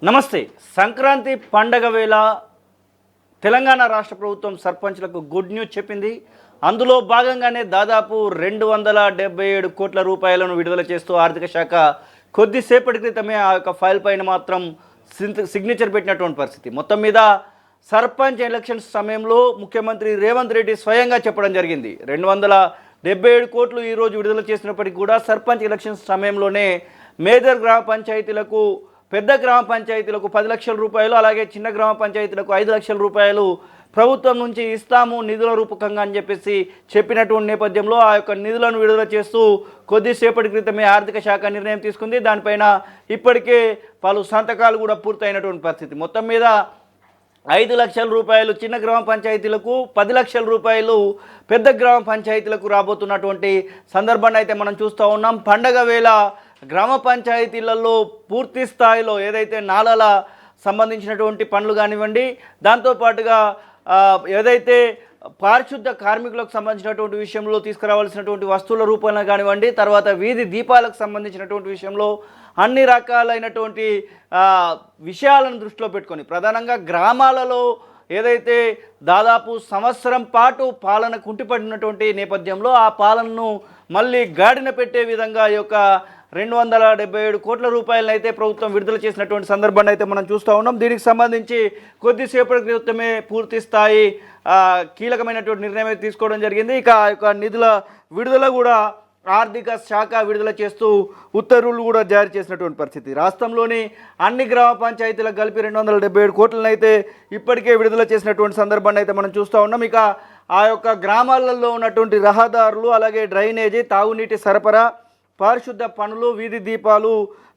నమస్తే. సంక్రాంతి పండగ వేళ తెలంగాణ రాష్ట్ర ప్రభుత్వం సర్పంచ్లకు గుడ్ న్యూస్ చెప్పింది. అందులో భాగంగానే దాదాపు 277 కోట్ల రూపాయలను విడుదల చేస్తూ ఆర్థిక శాఖ కొద్దిసేపటి క్రితమే ఆ యొక్క ఫైల్ పైన మాత్రం సిగ్నేచర్ పెట్టినటువంటి పరిస్థితి. మొత్తం మీద సర్పంచ్ ఎలక్షన్స్ సమయంలో ముఖ్యమంత్రి రేవంత్ రెడ్డి స్వయంగా చెప్పడం జరిగింది. 277 కోట్లు ఈరోజు విడుదల చేసినప్పటికీ కూడా సర్పంచ్ ఎలక్షన్స్ సమయంలోనే మేజర్ గ్రామ పంచాయతీలకు, పెద్ద గ్రామ పంచాయతీలకు 10 లక్షల రూపాయలు, అలాగే చిన్న గ్రామ పంచాయతీలకు 5 లక్షల రూపాయలు ప్రభుత్వం నుంచి ఇస్తాము నిధుల రూపకంగా అని చెప్పినటువంటి నేపథ్యంలో ఆ యొక్క నిధులను విడుదల చేస్తూ కొద్దిసేపటి క్రితమే ఆర్థిక శాఖ నిర్ణయం తీసుకుంది. దానిపైన ఇప్పటికే పలు సంతకాలు కూడా పూర్తయినటువంటి పరిస్థితి. మొత్తం మీద 5 లక్షల రూపాయలు చిన్న గ్రామ పంచాయతీలకు, 10 లక్షల రూపాయలు పెద్ద గ్రామ పంచాయతీలకు రాబోతున్నటువంటి సందర్భాన్ని అయితే మనం చూస్తూ ఉన్నాం. పండగ వేళ గ్రామ పంచాయతీలలో పూర్తి స్థాయిలో ఏదైతే నాలల సంబంధించినటువంటి పనులు కానివ్వండి, దాంతోపాటుగా ఏదైతే పారిశుద్ధ కార్మికులకు సంబంధించినటువంటి విషయంలో తీసుకురావాల్సినటువంటి వస్తువుల రూపంలో కానివ్వండి, తర్వాత వీధి దీపాలకు సంబంధించినటువంటి విషయంలో అన్ని రకాలైనటువంటి విషయాలను దృష్టిలో పెట్టుకొని ప్రధానంగా గ్రామాలలో ఏదైతే దాదాపు సంవత్సరం పాటు పాలన కుంటిపడినటువంటి నేపథ్యంలో ఆ పాలనను మళ్ళీ గాడిన పెట్టే విధంగా ఈ యొక్క 277 కోట్ల రూపాయలను అయితే ప్రభుత్వం విడుదల చేసినటువంటి సందర్భాన్ని అయితే మనం చూస్తూ ఉన్నాం. దీనికి సంబంధించి కొద్దిసేపటి క్రితమే పూర్తి స్థాయి కీలకమైనటువంటి నిర్ణయం అయితే తీసుకోవడం జరిగింది. ఇక ఆ యొక్క నిధుల విడుదల కూడా ఆర్థిక శాఖ విడుదల చేస్తూ ఉత్తర్వులు కూడా జారీ చేసినటువంటి పరిస్థితి. రాష్ట్రంలోని అన్ని గ్రామ పంచాయతీలకు కలిపి 277 కోట్లను అయితే ఇప్పటికే విడుదల చేసినటువంటి సందర్భాన్ని అయితే మనం చూస్తూ ఉన్నాం. ఇక ఆ యొక్క గ్రామాలలో ఉన్నటువంటి రహదారులు, అలాగే డ్రైనేజీ, తాగునీటి సరఫరా, పారిశుద్ధ పనులు, వీధి దీపాలు,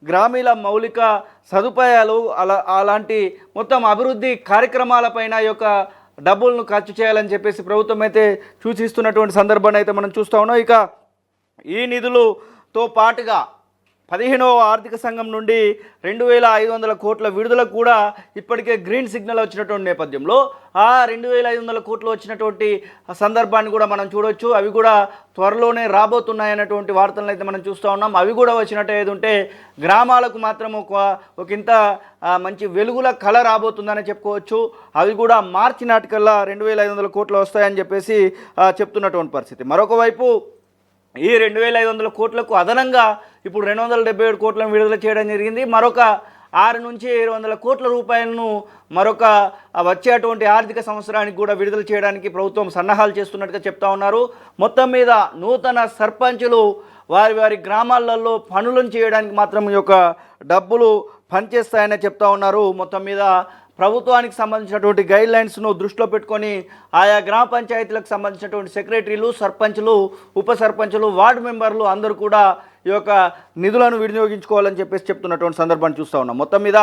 గ్రామీణ మౌలిక సదుపాయాలు, అలాంటి మొత్తం అభివృద్ధి కార్యక్రమాలపైన ఈ యొక్క డబ్బులను ఖర్చు చేయాలని చెప్పేసి ప్రభుత్వం అయితే సూచిస్తున్నటువంటి సందర్భాన్ని అయితే మనం చూస్తూ ఉన్నాం. ఇక ఈ నిధులతో పాటుగా 15వ ఆర్థిక సంఘం నుండి 2500 కోట్ల విడుదలకు కూడా ఇప్పటికే గ్రీన్ సిగ్నల్ వచ్చినటువంటి నేపథ్యంలో ఆ 2500 కోట్లు వచ్చినటువంటి సందర్భాన్ని కూడా మనం చూడొచ్చు. అవి కూడా త్వరలోనే రాబోతున్నాయన్నటువంటి వార్తలను అయితే మనం చూస్తూ ఉన్నాం. అవి కూడా వచ్చినట్టు ఏది ఉంటే గ్రామాలకు మాత్రం ఒక ఇంత మంచి వెలుగుల కళ రాబోతుందని చెప్పుకోవచ్చు. అవి కూడా మార్చి నాటికల్లా 2500 కోట్లు వస్తాయని చెప్పేసి చెప్తున్నటువంటి పరిస్థితి. మరొక వైపు ఈ 2500 కోట్లకు అదనంగా ఇప్పుడు 277 కోట్లను విడుదల చేయడం జరిగింది. మరొక 6 నుంచి 700 కోట్ల రూపాయలను మరొక వచ్చేటువంటి ఆర్థిక సంవత్సరానికి కూడా విడుదల చేయడానికి ప్రభుత్వం సన్నాహాలు చేస్తున్నట్టుగా చెప్తా ఉన్నారు. మొత్తం మీద నూతన సర్పంచులు వారి వారి గ్రామాలలో పనులను చేయడానికి మాత్రం ఈ యొక్క డబ్బులు పనిచేస్తాయని చెప్తా ఉన్నారు. మొత్తం మీద ప్రభుత్వానికి సంబంధించినటువంటి గైడ్లైన్స్ను దృష్టిలో పెట్టుకొని ఆయా గ్రామ పంచాయతీలకు సంబంధించినటువంటి సెక్రటరీలు, సర్పంచులు, ఉప సర్పంచులు, వార్డు మెంబర్లు అందరూ కూడా ఈ యొక్క నిధులను వినియోగించుకోవాలని చెప్పేసి చెప్తున్నటువంటి సందర్భాన్ని చూస్తూ ఉన్నాం. మొత్తం మీద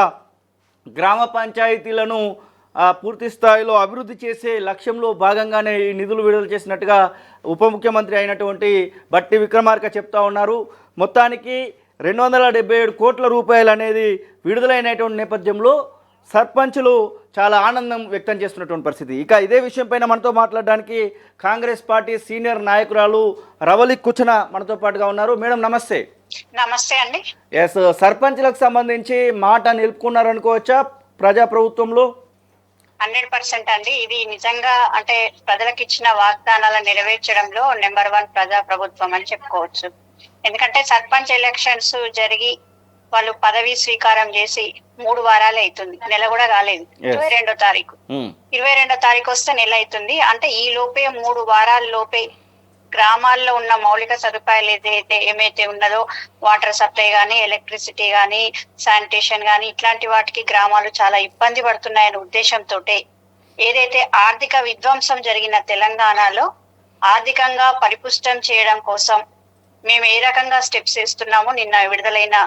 గ్రామ పంచాయతీలను పూర్తి స్థాయిలో అభివృద్ధి చేసే లక్ష్యంలో భాగంగానే ఈ నిధులు విడుదల చేసినట్టుగా ఉప ముఖ్యమంత్రి అయినటువంటి బట్టి విక్రమార్క చెప్తా ఉన్నారు. మొత్తానికి 277 కోట్ల రూపాయలు అనేది విడుదలైనటువంటి నేపథ్యంలో సర్పంచులు చాలా ఆనందం వ్యక్తం చేస్తున్నటువంటి పరిస్థితి. ఇక ఇదే విషయంపైన మనతో మాట్లాడడానికి కాంగ్రెస్ పార్టీ సీనియర్ నాయకురాలు రవలి కుచన మనతో పాటుగా ఉన్నారు. మేడం నమస్తే. నమస్తే అండి. ఎస్, సర్పంచులకు సంబంధించి మాట నిలుపుకున్నారు అనుకోవచ్చా ప్రజా ప్రభుత్వంలో? 100% అండి. ఇది నిజంగా అంటే ప్రజలకు ఇచ్చిన వాగ్దానాలను నెరవేర్చడంలో నెంబర్ 1 ప్రజా ప్రభుత్వం అని చెప్పుకోవచ్చు. ఎందుకంటే సర్పంచ్ ఎలక్షన్స్ జరిగి వాళ్ళు పదవి స్వీకారం చేసి 3 వారాలే అవుతుంది, నెల కూడా కాలేదు. 22వ తారీఖు 22వ తారీఖు వస్తే నెల అవుతుంది. అంటే ఈ లోపే 3 వారాల లోపే గ్రామాల్లో ఉన్న మౌలిక సదుపాయాలు ఏమైతే ఉన్నదో వాటర్ సప్లై గానీ, ఎలక్ట్రిసిటీ గానీ, శానిటేషన్ గానీ ఇట్లాంటి వాటికి గ్రామాలు చాలా ఇబ్బంది పడుతున్నాయనే ఉద్దేశంతో ఏదైతే ఆర్థిక విధ్వంసం జరిగిన తెలంగాణలో ఆర్థికంగా పరిపుష్టం చేయడం కోసం మేము ఏ రకంగా స్టెప్స్ వేస్తున్నామో నిన్న విడుదలైన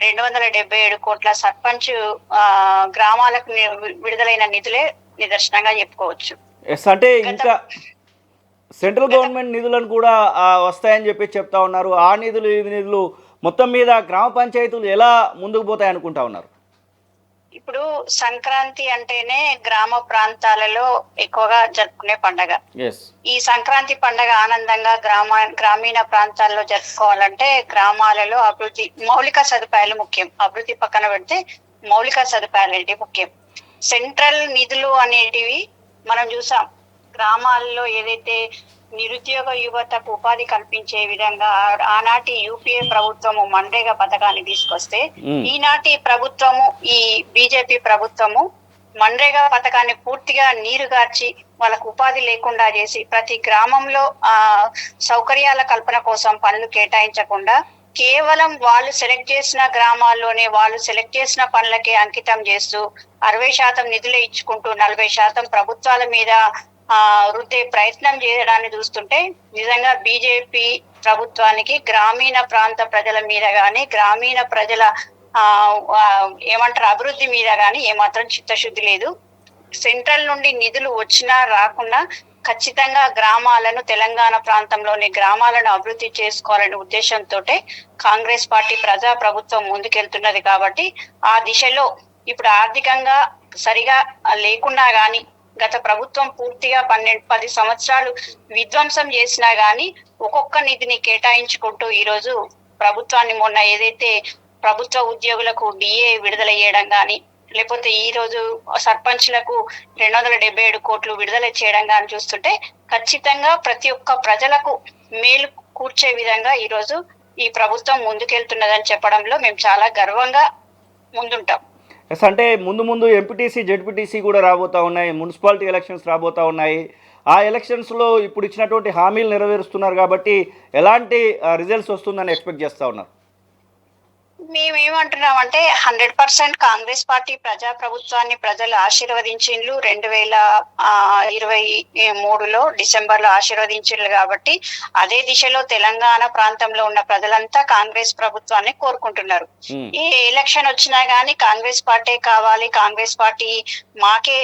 277 కోట్ల సర్పంచ్ గ్రామాలకు విడుదలైన నిధులే నిదర్శనంగా చెప్పుకోవచ్చు. అంటే ఇంకా సెంట్రల్ గవర్నమెంట్ నిధులను కూడా వస్తాయని చెప్పి చెప్తా ఉన్నారు. ఆ నిధులు ఈ నిధులు మొత్తం మీద గ్రామ పంచాయతీలు ఎలా ముందుకు పోతాయి అనుకుంటా ఉన్నారు? ఇప్పుడు సంక్రాంతి అంటేనే గ్రామ ప్రాంతాలలో ఎక్కువగా జరుపుకునే పండగ. ఈ సంక్రాంతి పండగ ఆనందంగా గ్రామీణ ప్రాంతాల్లో జరుపుకోవాలంటే గ్రామాలలో అభివృద్ధి, మౌలిక సదుపాయాలు ముఖ్యం. అభివృద్ధి పక్కన పెడితే మౌలిక సదుపాయాలు ఏంటి ముఖ్యం. సెంట్రల్ నిధులు అనేటివి మనం చూసాం, గ్రామాల్లో ఏదైతే నిరుద్యోగ యువతకు ఉపాధి కల్పించే విధంగా ఆనాటి యూపీఏ ప్రభుత్వము మన్రేగా పథకాన్ని తీసుకొస్తే, ఈనాటి ప్రభుత్వము ఈ బీజేపీ ప్రభుత్వము మన్రేగా పథకాన్ని పూర్తిగా నీరుగార్చి వాళ్ళకు ఉపాధి లేకుండా చేసి ప్రతి గ్రామంలో సౌకర్యాల కల్పన కోసం పనులు కేటాయించకుండా కేవలం వాళ్ళు సెలెక్ట్ చేసిన గ్రామాల్లోనే వాళ్ళు సెలెక్ట్ చేసిన పనులకే అంకితం చేస్తూ 60% నిధులే ఇచ్చుకుంటూ 40% ప్రభుత్వాల మీద రుద్దే ప్రయత్నం చేయడాన్ని చూస్తుంటే నిజంగా బీజేపీ ప్రభుత్వానికి గ్రామీణ ప్రాంత ప్రజల మీద గాని, గ్రామీణ ప్రజల ఏమంటారు అభివృద్ధి మీద గాని ఏమాత్రం చిత్తశుద్ధి లేదు. సెంట్రల్ నుండి నిధులు వచ్చినా రాకున్నా ఖచ్చితంగా గ్రామాలను, తెలంగాణ ప్రాంతంలోని గ్రామాలను అభివృద్ధి చేసుకోవాలనే ఉద్దేశంతో కాంగ్రెస్ పార్టీ ప్రజా ప్రభుత్వం ముందుకెళ్తున్నది. కాబట్టి ఆ దిశలో ఇప్పుడు ఆర్థికంగా సరిగా లేకున్నా గాని, గత ప్రభుత్వం పూర్తిగా 10 సంవత్సరాలు విధ్వంసం చేసినా గాని ఒక్కొక్క నిధిని కేటాయించుకుంటూ ఈరోజు ప్రభుత్వాన్ని మొన్న ఏదైతే ప్రభుత్వ ఉద్యోగులకు డిఏ విడుదల చేయడం గాని, లేకపోతే ఈ రోజు సర్పంచ్లకు 277 కోట్లు విడుదల చేయడం గాని చూస్తుంటే ఖచ్చితంగా ప్రతి ఒక్క ప్రజలకు మేలు కూర్చే విధంగా ఈ రోజు ఈ ప్రభుత్వం ముందుకెళ్తున్నదని చెప్పడంలో మేము చాలా గర్వంగా ముందుంటాం. అంటే ముందు ఎంపీటీసీ జెడ్పీటీసీ కూడా రాబోతా ఉన్నాయి, మున్సిపాలిటీ ఎలక్షన్స్ రాబోతా ఉన్నాయి. ఆ ఎలక్షన్స్లో ఇప్పుడు ఇచ్చినటువంటి హామీలు నెరవేరుస్తున్నారు కాబట్టి ఎలాంటి రిజల్ట్స్ వస్తుందని ఎక్స్పెక్ట్ చేస్తూ ఉన్నారు? మేమేమంటున్నామంటే 100% కాంగ్రెస్ పార్టీ ప్రజా ప్రభుత్వాన్ని ప్రజలు ఆశీర్వదించిండ్రు. 2023లో డిసెంబర్లో ఆశీర్వదించిండ్రు. కాబట్టి అదే దిశలో తెలంగాణ ప్రాంతంలో ఉన్న ప్రజలంతా కాంగ్రెస్ ప్రభుత్వాన్ని కోరుకుంటున్నారు. ఏ ఎలక్షన్ వచ్చినా గానీ కాంగ్రెస్ పార్టీ కావాలి, కాంగ్రెస్ పార్టీ మాకే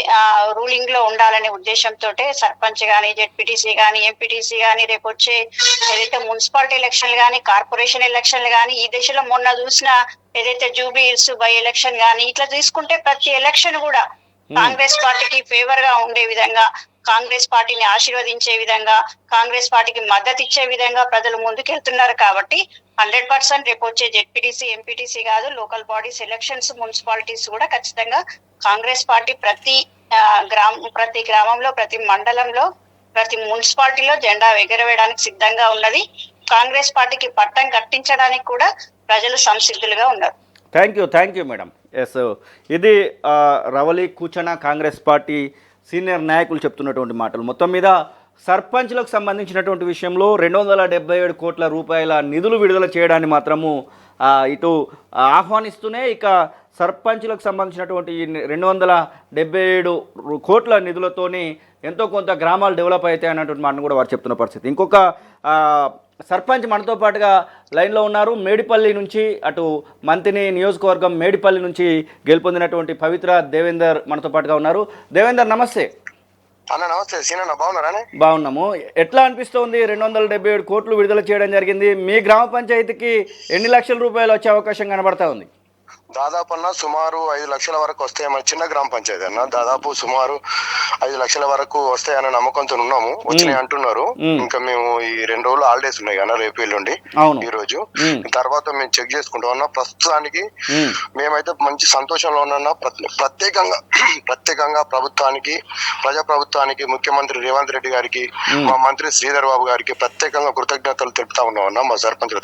రూలింగ్ లో ఉండాలనే ఉద్దేశంతో సర్పంచ్ గానీ, జెడ్పీటీసీ గానీ, ఎంపీటీసీ గానీ, రేపు వచ్చే ఏదైతే మున్సిపాలిటీ ఎలక్షన్లు గానీ, కార్పొరేషన్ ఎలక్షన్లు గానీ, ఈ దిశలో మొన్న చూసిన ఏదైతే జూబ్లీ హిల్స్ బై ఎలక్షన్ గానీ ఇట్లా తీసుకుంటే ప్రతి ఎలక్షన్ కూడా కాంగ్రెస్ పార్టీకి ఫేవర్ గా ఉండే విధంగా, కాంగ్రెస్ పార్టీని ఆశీర్వదించే విధంగా, కాంగ్రెస్ పార్టీకి మద్దతు ఇచ్చే విధంగా ప్రజలు ముందుకెళ్తున్నారు. కాబట్టి 100% రేపు వచ్చే జెడ్పీటీసీ, ఎంపీటీసీ కాదు, లోకల్ బాడీస్ ఎలక్షన్స్, మున్సిపాలిటీస్ కూడా ఖచ్చితంగా కాంగ్రెస్ పార్టీ ప్రతి గ్రామంలో, ప్రతి మండలంలో, ప్రతి మున్సిపాలిటీలో జెండా ఎగరవేయడానికి సిద్ధంగా ఉన్నది. కాంగ్రెస్ పార్టీకి పట్టం కట్టించడానికి కూడా ప్రజలు సంసిద్ధులుగా ఉన్నారు. Thank you madam. ఎస్, ఇది రవలి కూచన కాంగ్రెస్ పార్టీ సీనియర్ నాయకులు చెప్తున్నటువంటి మాటలు. మొత్తం మీద సర్పంచ్లకు సంబంధించినటువంటి విషయంలో 277 కోట్ల రూపాయల నిధులు విడుదల చేయడాన్ని మాత్రము ఇటు ఆహ్వానిస్తూనే, ఇక సర్పంచ్లకు సంబంధించినటువంటి 277 కోట్ల నిధులతోని ఎంతో కొంత గ్రామాలు డెవలప్ అవుతాయి అన్నటువంటి మాటను కూడా వారు చెప్తున్న పరిస్థితి. ఇంకొక సర్పంచ్ మనతో పాటుగా లైన్లో ఉన్నారు. మేడిపల్లి నుంచి, అటు మంతిని నియోజకవర్గం మేడిపల్లి నుంచి గెలుపొందినటువంటి పవిత్ర దేవేందర్ మనతో పాటుగా ఉన్నారు. దేవేందర్ నమస్తే. అన్న నమస్తే. సీనన్న బాగున్నారా? బాగున్నాము. ఎట్లా అనిపిస్తోంది 277 కోట్లు విడుదల చేయడం జరిగింది? మీ గ్రామ పంచాయతీకి ఎన్ని లక్షల రూపాయలు వచ్చే అవకాశం కనబడతా ఉంది? దాదాపు అన్న సుమారు 5 లక్షల వరకు వస్తాయి. మన చిన్న గ్రామ పంచాయతీ అన్న, దాదాపు సుమారు 5 లక్షల వరకు వస్తాయన్న నమ్మకంతో ఉన్నాము. వచ్చినాయి అంటున్నారు. ఇంకా మేము ఈ 2 రోజులు హాలిడేస్ ఉన్నాయి కదా, రేపు ఎల్లుండి ఈ రోజు తర్వాత మేము చెక్ చేసుకుంటాం అన్న. ప్రస్తుతానికి మేమైతే మంచి సంతోషంలో ఉన్నా. ప్రత్యేకంగా ప్రభుత్వానికి, ప్రజా ప్రభుత్వానికి, ముఖ్యమంత్రి రేవంత్ రెడ్డి గారికి, మా మంత్రి శ్రీధర్ బాబు గారికి ప్రత్యేకంగా కృతజ్ఞతలు తెలుపుతా ఉన్నాం అన్న. మా సర్పంచుల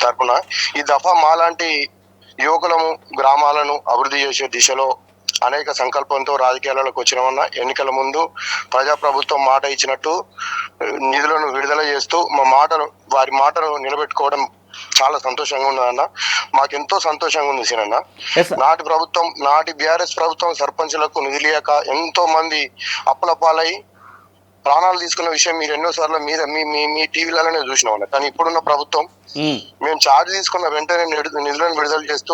తరపున ఈ దఫా మాలాంటి యువకులము గ్రామాలను అభివృద్ధి చేసే దిశలో అనేక సంకల్పంతో రాజకీయాలకు వచ్చినామన్న. ఎన్నికల ముందు ప్రజాప్రభుత్వం మాట ఇచ్చినట్టు నిధులను విడుదల చేస్తూ వారి మాటను నిలబెట్టుకోవడం చాలా సంతోషంగా ఉన్నదన్న. మాకెంతో సంతోషంగా ఉంది సీనన్న. నాటి బీఆర్ఎస్ ప్రభుత్వం సర్పంచులకు నిధులేక ఎంతో మంది అప్పుల పాలై ప్రాణాలు తీసుకున్న విషయం మీరు ఎన్నోసార్లు మీ టీవీలలోనే చూసినాం. కానీ ఇప్పుడున్న ప్రభుత్వం మేము ఛార్జ్ తీసుకున్న వెంటనే నిధులను విడుదల చేస్తూ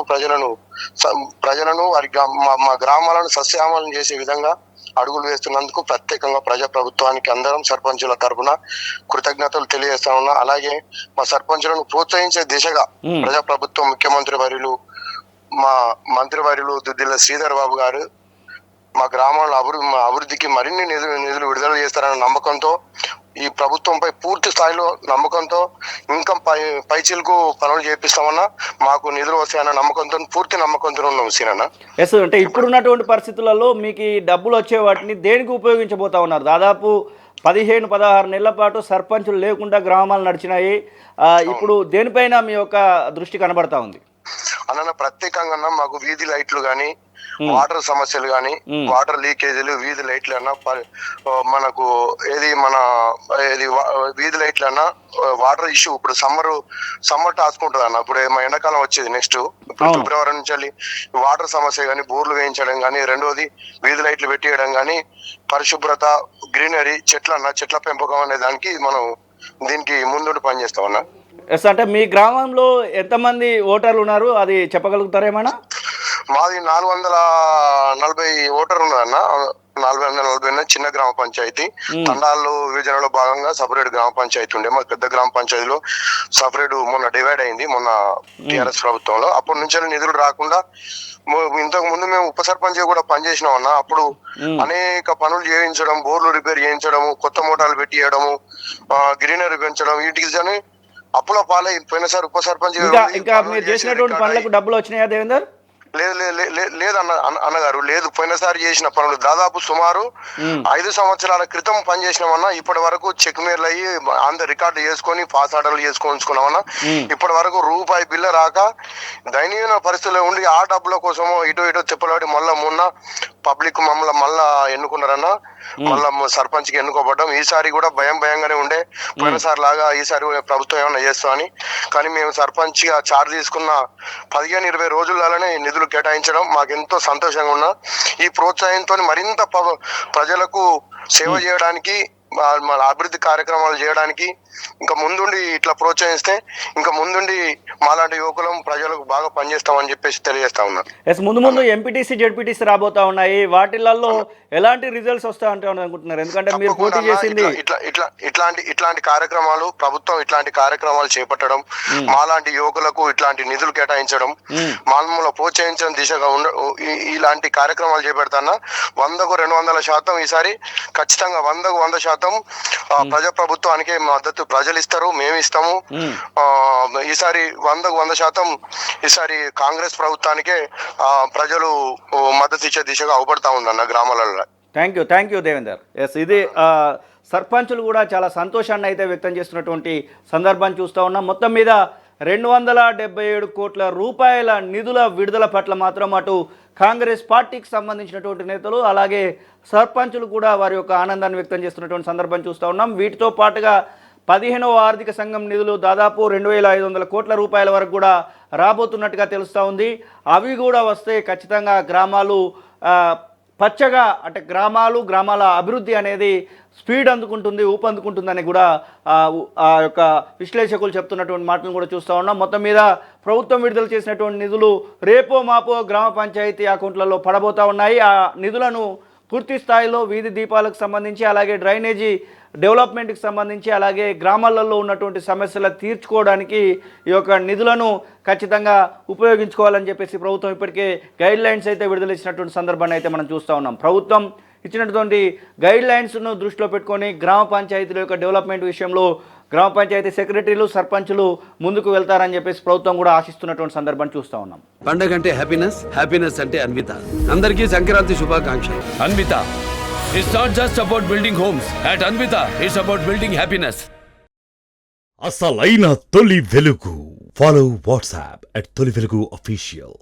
ప్రజలను వారి మా గ్రామాలను సస్యామలం చేసే విధంగా అడుగులు వేస్తున్నందుకు ప్రత్యేకంగా ప్రజా ప్రభుత్వానికి అందరం సర్పంచుల తరఫున కృతజ్ఞతలు తెలియజేస్తా ఉన్నా. అలాగే మా సర్పంచులను ప్రోత్సహించే దిశగా ప్రజా ప్రభుత్వం, ముఖ్యమంత్రి వర్యులు, మా మంత్రి వర్యులు దుద్దిల్ల శ్రీధర్ బాబు గారు మా గ్రామాల అభివృద్ధికి మరిన్ని నిధులు విడుదల చేస్తారన్న నమ్మకంతో ఈ ప్రభుత్వంపై పూర్తి స్థాయిలో నమ్మకంతో ఇంకా పైచిలకు పనులు చేపిస్తామన్నా, మాకు నిధులు వస్తాయన్న నమ్మకంతో, పూర్తి నమ్మకంతో ఉన్నాం సీనన్న. ఎస్, అంటే ఇప్పుడున్నటువంటి పరిస్థితులలో మీకు ఈ డబ్బులు వచ్చే వాటిని దేనికి ఉపయోగించబోతా ఉన్నారు? దాదాపు 15-16 నెలల పాటు సర్పంచులు లేకుండా గ్రామాలు నడిచినాయి. ఇప్పుడు దేనిపైన మీ యొక్క దృష్టి కనబడతా ఉంది? అన్న ప్రత్యేకంగా మాకు వీధి లైట్లు గానీ, వాటర్ సమస్యలు గానీ, వాటర్ లీకేజీలు, వీధి లైట్లు అన్నా, మనకు వీధి లైట్లు అన్నా, వాటర్ ఇష్యూ ఇప్పుడు సమ్మర్ టాస్క్ ఉంటుంది అన్న. ఇప్పుడు మా ఎండాకాలం వచ్చేది నెక్స్ట్, ఇప్పుడు ఫిబ్రవరి నుంచి వెళ్ళి వాటర్ సమస్య గానీ, బోర్లు వేయించడం గానీ, రెండోది వీధి లైట్లు పెట్టేయడం గానీ, పరిశుభ్రత, గ్రీనరీ, చెట్ల పెంపకం అనే దానికి మనం దీనికి ముందుండి పనిచేస్తామన్నా. ఎస్, అంటే మీ గ్రామంలో ఎంతమంది ఓటర్లు ఉన్నారు అది చెప్పగలుగుతారా ఏమైనా? మాది 440 ఓటర్లు ఉన్నారన్న. 440 చిన్న గ్రామ పంచాయతీ. తండాలు విభజనలో భాగంగా సపరేట్ గ్రామ పంచాయతీ ఉండే. మా పెద్ద గ్రామ పంచాయతీలో సపరేట్ మొన్న డివైడ్ అయింది మొన్న టిఆర్ఎస్ ప్రభుత్వంలో. అప్పటి నుంచి నిధులు రాకుండా ఇంతకు ముందు మేము ఉప సర్పంచ్ కూడా పనిచేసినాం అన్న. అప్పుడు అనేక పనులు చేయించడం, బోర్లు రిపేర్ చేయించడము, కొత్త మోటార్లు పెట్టియడము, గ్రీనరీ పెంచడం, వీటికి అప్పుల పాలై పోయినసారి ఉప సర్పంచ్. ఇంకా మీరు చేసినటువంటి పనులకు డబ్బులు వచ్చినాయా దేవేందర్? లేదు అన్నగారు, లేదు. పోయినసారి చేసిన పనులు దాదాపు సుమారు 5 సంవత్సరాల క్రితం పనిచేసినామన్నా. ఇప్పటి వరకు చెక్ మేర్లు అయ్యి ఆన్ రికార్డు చేసుకొని పాస్ ఆర్డర్లు చేసుకొచ్చుకున్నామన్నా. ఇప్పటి వరకు రూపాయి బిల్లు రాక దయనీయ పరిస్థితుల్లో ఉండి ఆ డబ్బుల కోసమో ఇటో తిప్పలాడి మొన్న పబ్లిక్ మమ్మల్ని మళ్ళా ఎన్నుకున్నారన్నా. మళ్ళా సర్పంచ్ కి ఎన్నుకోబడ్డాం. ఈసారి కూడా భయంగానే ఉండే, పోయినసారి లాగా ఈసారి ప్రభుత్వం ఏమన్నా చేస్తామని. కానీ మేము సర్పంచ్ గా చార్జ్ తీసుకున్న 15-20 రోజులలోనే నిధులు కేటాయించడం మాకెంతో సంతోషంగా ఉన్నా. ఈ ప్రోత్సాహంతో మరింత ప్రజలకు సేవ చేయడానికి, మన అభివృద్ధి కార్యక్రమాలు చేయడానికి ఇంకా ముందుండి ఇట్లా ప్రోత్సహిస్తే ఇంకా ముందుండి మాలాంటి యువకులం ప్రజలకు బాగా పనిచేస్తామని చెప్పేసి తెలియజేస్తా ఉన్నారు. ఎస్, ముందు ఎంపీటీసీ జెడ్పీటీసీ రాబోతా ఉన్నాయి. వాటిలలో ఎలాంటి రిజల్ట్స్ వస్తాయంటే అనుకుంటున్నారు? ఎందుకంటే మీరు పోటీ చేసింది ఇట్లాంటి కార్యక్రమాలు, ప్రభుత్వం ఇట్లాంటి కార్యక్రమాలు చేపట్టడం, మాలాంటి యువకులకు ఇట్లాంటి నిధులు కేటాయించడం, మామూలు ప్రోత్సహించడం దిశగా ఇలాంటి కార్యక్రమాలు చేపడతానా 100-200% ఈసారి ఖచ్చితంగా 100% ప్రజాప్రభుత్వానికి మద్దతు ప్రజలు ఇస్తారు, మేము ఇస్తాము. ఈసారి 100% ఈసారి కాంగ్రెస్ ప్రభుత్వానికే ప్రజలు మద్దతు ఇచ్చే దిశగా అవపడతా ఉందన్న గ్రామాలలో. Thank you Devender. ఎస్, ఇది సర్పంచులు కూడా చాలా సంతోషాన్ని అయితే వ్యక్తం చేస్తున్నటువంటి సందర్భాన్ని చూస్తూ ఉన్నాం. మొత్తం మీద 277 కోట్ల రూపాయల నిధుల విడుదల పట్ల మాత్రం అటు కాంగ్రెస్ పార్టీకి సంబంధించినటువంటి నేతలు అలాగే సర్పంచులు కూడా వారి యొక్క ఆనందాన్ని వ్యక్తం చేస్తున్నటువంటి సందర్భం చూస్తూ ఉన్నాం. వీటితో పాటుగా 15వ ఆర్థిక సంఘం నిధులు దాదాపు 2500 కోట్ల రూపాయల వరకు కూడా రాబోతున్నట్టుగా తెలుస్తూ ఉంది. అవి కూడా వస్తే ఖచ్చితంగా గ్రామాలు పచ్చగా, అంటే గ్రామాల అభివృద్ధి అనేది స్పీడ్ అందుకుంటుంది, ఊపందుకుంటుందని కూడా ఆ యొక్క విశ్లేషకులు చెప్తున్నటువంటి మాటలను కూడా చూస్తూ ఉన్నాం. మొత్తం మీద ప్రభుత్వం విడుదల చేసినటువంటి నిధులు రేపో మాపో గ్రామ పంచాయతీ అకౌంట్లలో పడబోతూ ఉన్నాయి. ఆ నిధులను పూర్తి స్థాయిలో వీధి దీపాలకు సంబంధించి, అలాగే డ్రైనేజీ డెవలప్మెంట్కి సంబంధించి, అలాగే గ్రామాలలో ఉన్నటువంటి సమస్యలు తీర్చుకోవడానికి ఈ యొక్క నిధులను ఖచ్చితంగా ఉపయోగించుకోవాలని చెప్పేసి ప్రభుత్వం ఇప్పటికే గైడ్ లైన్స్ అయితే విడుదల చేసినటువంటి సందర్భాన్ని అయితే మనం చూస్తూ ఉన్నాం. ప్రభుత్వం ఇచ్చినటువంటి గైడ్ లైన్స్ను దృష్టిలో పెట్టుకొని గ్రామ పంచాయతీల యొక్క డెవలప్మెంట్ విషయంలో గ్రామ పంచాయతీ సెక్రటరీలు, సర్పంచులు ముందుకు వెళ్తారని చెప్పేసి ప్రభుత్వం కూడా ఆశిస్తున్నటువంటి సందర్భాన్ని చూస్తూ ఉన్నాం. పండగ అంటే హ్యాపీనెస్ అంటే అన్విత. అందరికీ సంక్రాంతి శుభాకాంక్షలు. Anvitha, it's not just about building homes. At Anvita, it's about building happiness. అసలైన తొలి వెలుగు. ఫాలో వాట్సాప్ @తొలి వెలుగు official.